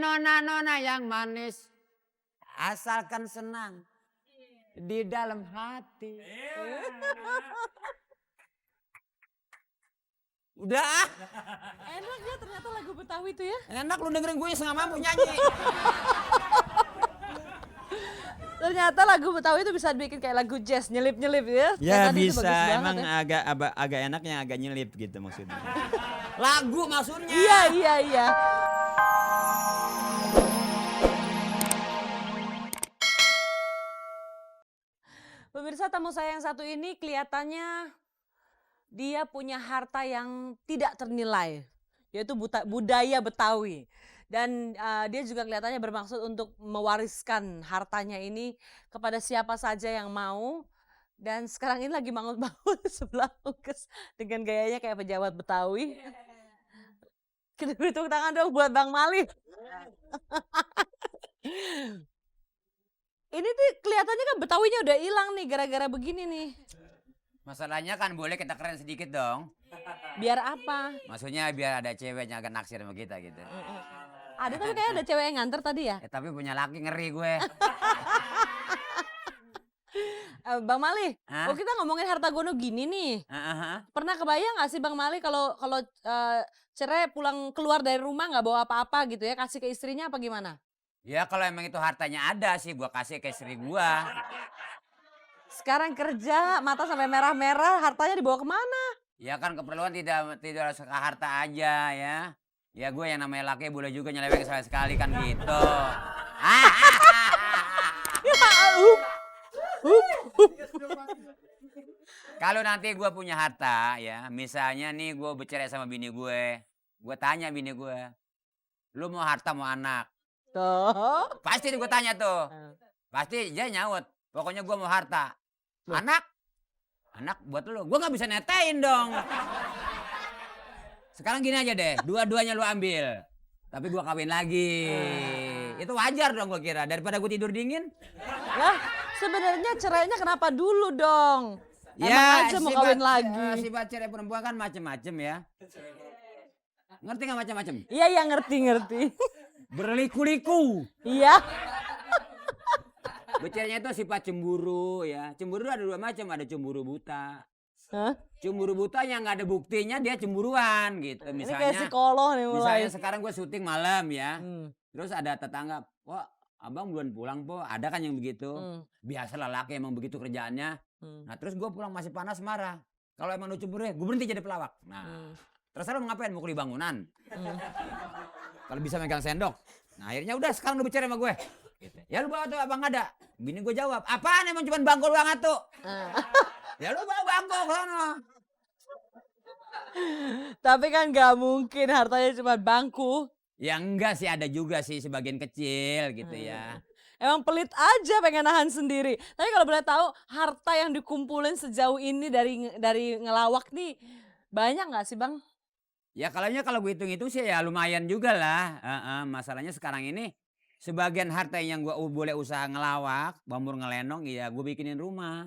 nona-nona yang manis, asalkan senang di dalam hati. Udah. Enak ya ternyata lagu Betawi itu ya. Enak lu dengerin gue setengah mampu nyanyi. Ternyata lagu Betawi itu bisa dibikin kayak lagu jazz, nyelip-nyelip ya. Ya Tadi itu bisa, bagus banget emang ya. agak enaknya agak nyelip gitu maksudnya. Lagu maksudnya. Iya. Pemirsa, tamu saya yang satu ini kelihatannya dia punya harta yang tidak ternilai, yaitu budaya Betawi. Dan dia juga kelihatannya bermaksud untuk mewariskan hartanya ini kepada siapa saja yang mau. Dan sekarang ini lagi mangut-mangut di sebelah Lukes dengan gayanya kayak pejabat Betawi. Kita tepuk tangan dong buat Bang Mali. Ini tuh kelihatannya kan Betawinya udah hilang nih gara-gara begini nih. Masalahnya kan boleh kita keren sedikit dong. Biar apa? Maksudnya biar ada ceweknya agak naksir sama kita gitu. Ada tapi kayaknya ada cewek yang nganter tadi ya. Tapi punya laki ngeri gue. Bang Mali, Hah? oh kita ngomongin harta gono gini nih. Aha. Pernah kebayang gak sih Bang Mali kalau cerai pulang keluar dari rumah nggak bawa apa-apa gitu ya, kasih ke istrinya apa gimana? Ya kalau emang itu hartanya ada sih gua kasih ke istri gua. Sekarang kerja mata sampai merah-merah, hartanya dibawa kemana? Ya kan keperluan tidak harus ke harta aja ya. Ya gue yang namanya laki boleh juga nyeleweng sekali-sekali kan gitu. Kalau nanti gue punya harta ya, misalnya nih gue bercerai sama bini gue tanya bini gue, lu mau harta mau anak? Tuh. Pasti gue tanya tuh, pasti dia nyaut, pokoknya gue mau harta. Anak buat lu, gue nggak bisa netain dong. Sekarang gini aja deh, dua-duanya lu ambil, tapi gue kawin lagi. Itu wajar dong gue kira, daripada gue tidur dingin. Lah, sebenarnya cerainya kenapa dulu dong? Emang Ya, aja mau kawin lagi. Sifat cerai perempuan kan macem-macem ya. Ngerti nggak macem-macem? Iya, ngerti. Berliku-liku. Iya. Bicaranya itu sifat cemburu ya. Cemburu ada dua macam, ada cemburu buta. Hah? Cemburu buta yang nggak ada buktinya dia cemburuan gitu. Ini Misalnya, kayak psikolog nih mulai. misalnya sekarang gue syuting malam ya. Terus ada tetangga, kok abang belum pulang po? Ada kan yang begitu. Biasalah laki emang begitu kerjaannya. Nah terus gue pulang masih panas marah. Kalau emang lu cemburu ya gue berhenti jadi pelawak. Nah terserah lu mau ngapain, mau kuliah bangunan. Kalau bisa megang sendok. Nah akhirnya udah sekarang lu bicara sama gue. Gitu. Ya lu bawa tuh abang ada. Bini gue jawab, apaan emang cuma bangkol banget tuh. Ya lu bawa bangkol sana. Tapi kan gak mungkin hartanya cuma bangku. Ya enggak sih, ada juga sih sebagian kecil gitu ya. Emang pelit aja pengen nahan sendiri. Tapi kalau boleh tahu harta yang dikumpulin sejauh ini dari ngelawak nih banyak nggak sih Bang? Ya kalau gue hitung-hitung sih ya lumayan juga lah. Masalahnya sekarang ini sebagian harta yang gue boleh usaha ngelawak, bambur ngelenong, ya gue bikinin rumah.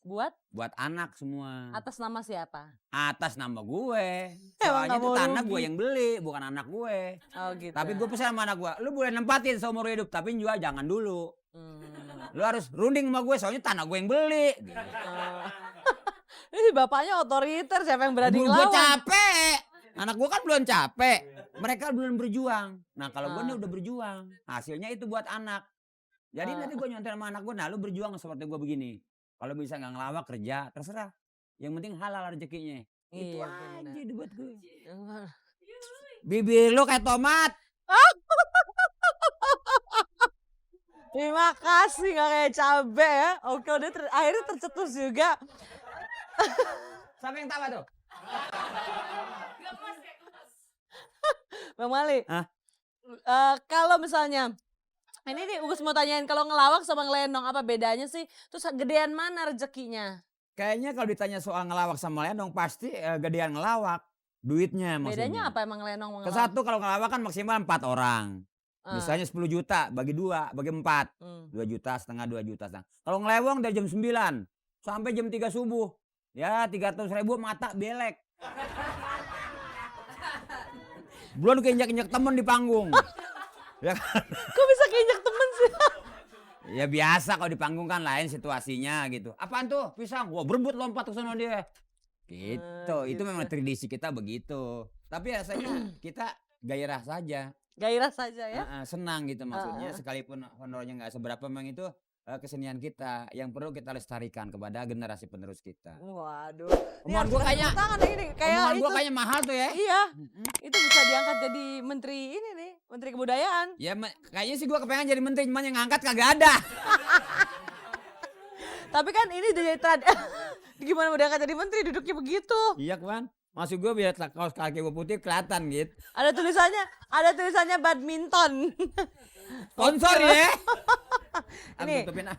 Buat anak semua. Atas nama siapa? Atas nama gue. Emang Soalnya nggak itu mau tanah rugi. gue yang beli, bukan anak gue. Oh gitu. Tapi gue pesan sama anak gue, lu boleh nempatin seumur hidup, tapi juga jangan dulu. Lu harus runding sama gue, soalnya tanah gue yang beli. Gitu. Ini bapaknya otoriter, siapa yang berani Gue ngelawan? capek. Anak gue kan belum capek. Mereka belum berjuang. Nah kalau gue nih udah berjuang. Hasilnya itu buat anak. Jadi nanti gue nyontek sama anak gue, nah lu berjuang seperti gue begini. Kalau bisa nggak ngelawak kerja, terserah. Yang penting halal rezekinya. Itu aja buat gue. Bibir lu kayak tomat. Terima kasih nggak kayak cabe ya. Oke udah akhirnya tercetus juga. Siapa yang tawa tuh? Bang Mali. Hah? Kalau misalnya ini nih Ugus mau tanyain kalau ngelawak sama ngelenong apa bedanya sih? Terus gedean mana rezekinya? Kayaknya kalau ditanya soal ngelawak sama lenong pasti gedean ngelawak. Duitnya maksudnya. Bedanya apa emang ngelenong sama Ke ngelawak? satu kalau ngelawak kan maksimal 4 orang. Misalnya 10 juta bagi 2, bagi 4. 2 juta setengah, 2 juta setengah. Kalau ngelewong dari jam 9 sampai jam 3 subuh. Ya 300.000 mata belek. Belum keinjak-injak temen di panggung. Ya kan? Kok bisa keinjak temen sih? Ya biasa kalau di panggung kan lain situasinya gitu. Apaan tuh? Pisang. Wah, berebut lompat ke sana dia. Gitu. Itu memang Gitu. tradisi kita begitu. Tapi rasanya kita gairah saja. Gairah saja ya. Senang gitu maksudnya. Heeh. Sekalipun honornya nggak seberapa, memang itu kesenian kita yang perlu kita lestarikan kepada generasi penerus kita. Waduh. Ini Omongan harus gua dikasih kayaknya, tepuk tangan ini. Kayak omongan itu. gua kayaknya mahal tuh ya. Iya. Mm-mm. Itu bisa diangkat jadi menteri ini nih, menteri kebudayaan. Ya kayaknya sih gua kepengen jadi menteri, cuman yang ngangkat kagak ada. Tapi kan ini jadi gimana udah angkat jadi menteri duduknya begitu. Iya kan? Maksud gua biar kaos kaki gua putih kelihatan gitu. Ada tulisannya badminton. Sponsor ya. Ini. Tutupin ah.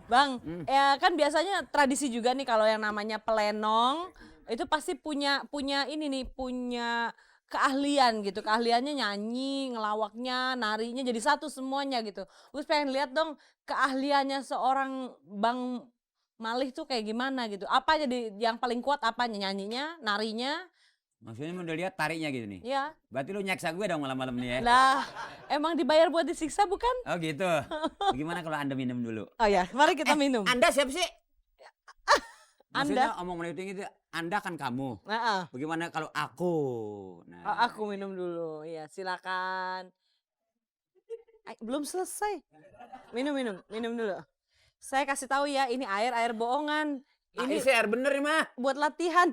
Bang, ya kan biasanya tradisi juga nih kalau yang namanya pelenong itu pasti punya ini nih, punya keahlian gitu. Keahliannya nyanyi, ngelawaknya, narinya jadi satu semuanya gitu. Gue pengen lihat dong keahliannya seorang Bang Malih tuh kayak gimana gitu. Apa jadi yang paling kuat apanya? Nyanyinya, narinya? Maksudnya udah lihat tariknya gitu nih. Ya. Berarti lu nyeksa gue dong malam-malam nih ya. Lah, emang dibayar buat disiksa bukan? Oh gitu. Gimana kalau Anda minum dulu? Oh ya, mari kita minum. Anda siapa sih? Maksudnya Anda? omong menuting itu Anda kan kamu. Heeh. Bagaimana kalau aku? Nah. Oh, aku minum dulu. Iya, silakan. Belum selesai. Minum dulu. Saya kasih tahu ya, ini air bohongan. Ini air bener nih mah. Buat latihan,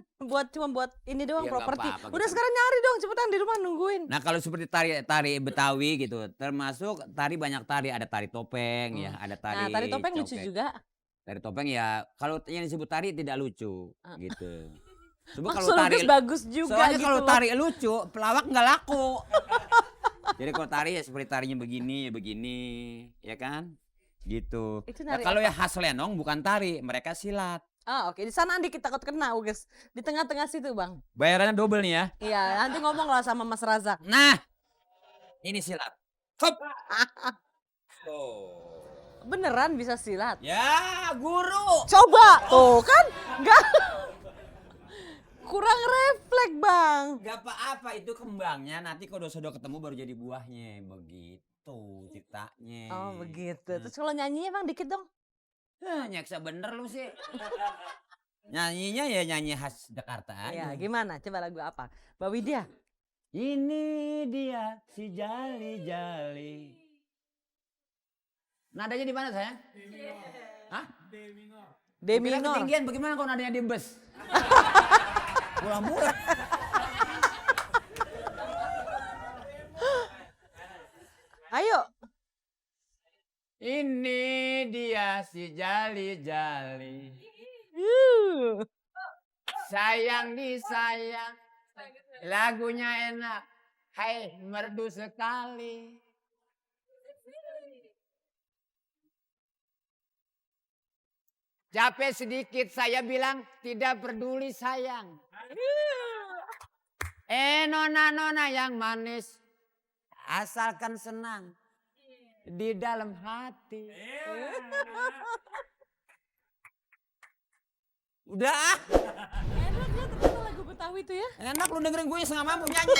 cuma buat ini doang, Ya, nggak properti. apa-apa, Udah gitu. sekarang nyari dong, cepetan di rumah nungguin. Nah kalau seperti tari Betawi gitu, termasuk banyak tari, ada tari topeng ya, ada tari. Nah, tari topeng lucu coket. juga. Tari topeng ya, kalau yang disebut tari tidak lucu gitu. Coba kalau Maksud tari Lukis bagus juga soalnya gitu kalau loh. tari lucu, pelawak nggak laku. Jadi kalau tari ya seperti tarinya begini, ya kan? Gitu. Itu Nah, nari kalau apa? yang khas Lenong bukan tari, mereka silat. Ah, oke. Di sana Andi kita takut kena, Uges. Di tengah-tengah situ, Bang. Bayarannya double nih ya. Iya, nanti ngomong lah sama Mas Razak. Nah, ini silat. Hop. Oh. Beneran bisa silat? Ya, guru. Coba, tuh kan? Enggak. Kurang refleks, Bang. Gak apa-apa, itu kembangnya. Nanti kalau sudah ketemu baru jadi buahnya. Begitu ceritanya. Oh, begitu. Terus kalau nyanyinya, Bang, dikit dong. Nyeksa bener lu sih. Nyanyinya ya nyanyi khas Jakarta Ya, aja. gimana? Coba lagu apa? Mbak Widya. Ini dia si jali-jali. Nadanya di mana sayang? Hah? D Kira minor. ketinggian bagaimana kalau nadanya di bus? Pulang-pulang. Ayo. Ini dia si jali-jali. Sayang disayang. Lagunya enak. Hai, merdu sekali. Capek sedikit saya bilang tidak peduli sayang. Nona-nona yang manis. Asalkan senang. Di dalam hati. Udah ah. Enak ya ternyata lagu Betawi itu ya. Enak lu dengerin gue setengah mampu nyanyi.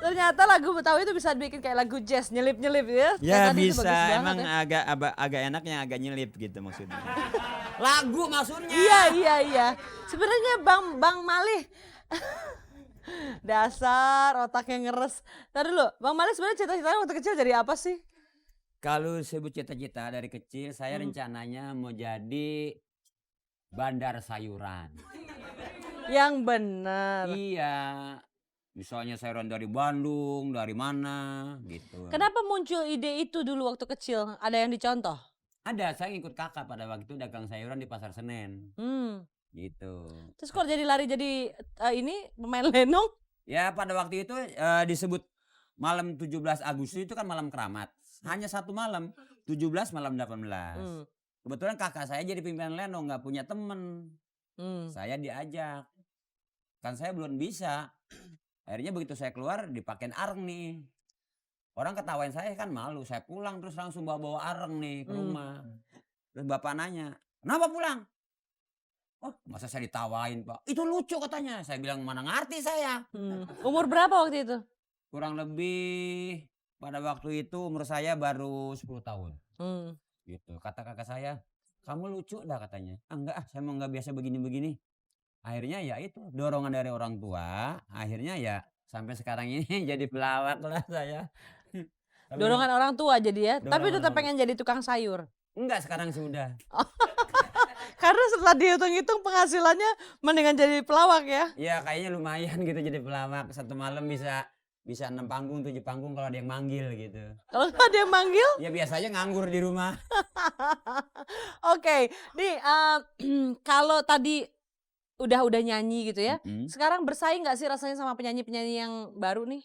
Ternyata lagu Betawi itu bisa bikin kayak lagu jazz, nyelip-nyelip ya. Ya Kayak tadi itu bisa, bagus banget emang ya. agak enak yang agak nyelip gitu maksudnya. Lagu maksudnya. Iya. Sebenarnya Bang Malih dasar otaknya ngeres. Tadi dulu, Bang Malih sebenarnya cita-citanya waktu kecil jadi apa sih? Kalau sebut cita-cita dari kecil, saya rencananya mau jadi bandar sayuran. Yang benar. Iya. Misalnya sayuran dari Bandung, dari mana gitu. Kenapa muncul ide itu dulu waktu kecil? Ada yang dicontoh? Ada, saya ngikut kakak pada waktu itu dagang sayuran di Pasar Senen. Gitu. Terus kok jadi lari jadi ini pemain lenong? Ya pada waktu itu disebut malam 17 Agustus itu kan malam keramat. Hanya satu malam, 17 malam 18. Kebetulan kakak saya jadi pimpinan lenong, nggak punya temen. Saya diajak. Kan saya belum bisa. Akhirnya begitu saya keluar dipakein areng nih. Orang ketawain saya kan malu. Saya pulang terus langsung bawa areng nih ke rumah. Terus bapak nanya, kenapa pulang? Oh, masa saya ditawain, Pak? Itu lucu katanya. Saya bilang, mana ngerti saya. Umur berapa waktu itu? Kurang lebih pada waktu itu umur saya baru 10 tahun. Gitu. Kata kakak saya, kamu lucu dah katanya. Ah, enggak, saya mau nggak biasa begini-begini. Akhirnya ya itu, dorongan dari orang tua. Akhirnya ya sampai sekarang ini jadi pelawak lah saya. Dorongan orang tua jadi ya? Tapi Dorongan tetap orang pengen jadi tukang sayur? Enggak, sekarang sudah. Karena setelah dihitung-hitung penghasilannya mendingan jadi pelawak ya? Ya kayaknya lumayan gitu jadi pelawak. Satu malam bisa 6 panggung, 7 panggung kalau ada yang manggil gitu. Kalau nggak ada yang manggil? Ya biasanya nganggur di rumah. Oke, nih kalau tadi udah nyanyi gitu ya, sekarang bersaing nggak sih rasanya sama penyanyi-penyanyi yang baru nih?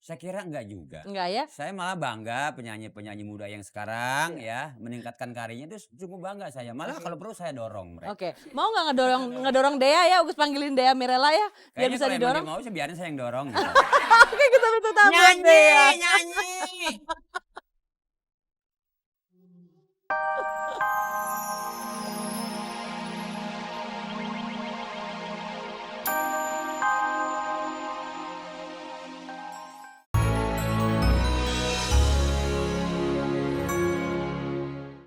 Saya kira enggak juga. Enggak ya? Saya malah bangga penyanyi-penyanyi muda yang sekarang ya meningkatkan karirnya itu cukup bangga saya. Malah kalau perlu saya dorong mereka. Oke, mau nggak ngedorong Dea ya? Ugus panggilin Dea Mirella ya, biar Kayaknya bisa kalau emang didorong. dia mau saya biarin saya yang dorong. Gitu. Oke, kita minta tambahan Nyanyi, Dea. nyanyi.